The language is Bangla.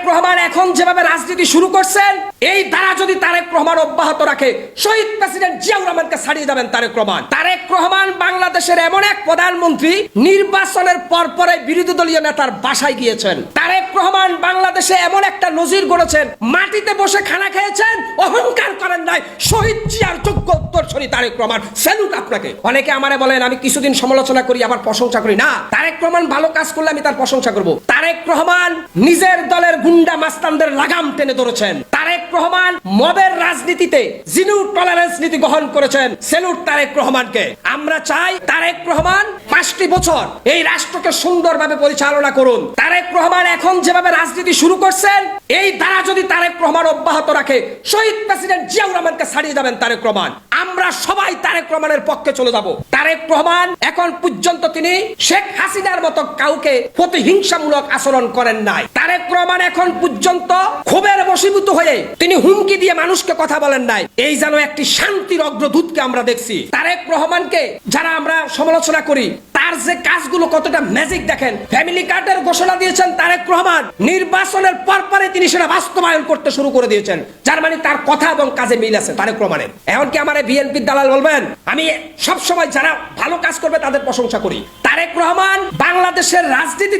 রহমান এখন যেভাবে রাজনীতি শুরু করছেন, এই দ্বারা যদি তারেক রহমান অব্যাহত রাখে, শহীদ প্রেসিডেন্ট জিয়াউর রহমানকে ছাড়িয়ে যাবেন তারেক রহমান। তারেক রহমান বাংলাদেশের এমন এক প্রধানমন্ত্রী, নির্বাচনের পরপরে বিরোধী দলীয় নেতার বাসায় গিয়েছেন। তারেক রহমান বাংলাদেশে এমন একটা নজির গড়েছেন, মাটিতে বসে খানা খেয়েছেন, অহংকার করেন নাই। শহীদ জিয়ার যোগ্য উত্তরসূরি তারেক রহমান, স্যালুট আপনাকে। অনেকে আমারে বলেন আমি কিছুদিন সমালোচনা করি আবার প্রশংসা করি। না, তারেক রহমান ভালো কাজ করলে আমি তার প্রশংসা করব। তারেক রহমান নিজের দলের গুন্ডা মাস্তানদের লাগাম টেনে ধরেছেন। তারেক রহমান মবের রাজনীতিতে জিরো টলারেন্স নীতি গ্রহণ করেছেন। স্যালুট তারেক রহমানকে। আমরা চাই তারেক রহমান 5টি বছর এই রাষ্ট্রকে সুন্দরভাবে পরিচালনা করুন। তারেক রহমান এখন যেভাবে রাজনীতি শুরু করছেন, এই দ্বারা যদি তারেক রহমান অব্যাহত রাখে, শহীদ প্রেসিডেন্ট জিয়াউর রহমানকে ছাড়িয়ে যাবেন তারেক রহমান। আমরা সবাই তারেক রহমানের পক্ষে চলে যাব। তারেক রহমান এখন পর্যন্ত তিনি শেখ হাসিনার মতো কাউকে প্রতিহিংসামূলক আচরণ করেন নাই। তারেক রহমান এখন পর্যন্ত ক্ষোভের বশীভূত হয়ে তিনি হুমকি দিয়ে মানুষকে কথা বলেন নাই। এই যেন একটি শান্তির অগ্রদূতকে আমরা দেখছি। তারেক রহমানকে যারা আমরা সমালোচনা করি, তার যে কাজগুলো কতটা ম্যাজিক দেখেন। ফ্যামিলি কার্ডের ঘোষণা দিয়েছেন তারেক রহমান, নির্বাচনের পরে তিনি সেটা বাস্তবায়ন করতে শুরু করে দিয়েছেন। যার মানে তার কথা এবং কাজে মিল আছে তারেক রহমানের। এমনকি আমার বিএনপির দালাল বলবেন, আমি সবসময় যারা ভালো কাজ করবে তাদের প্রশংসা করি। তারেক রহমান বাংলাদেশের রাজনীতি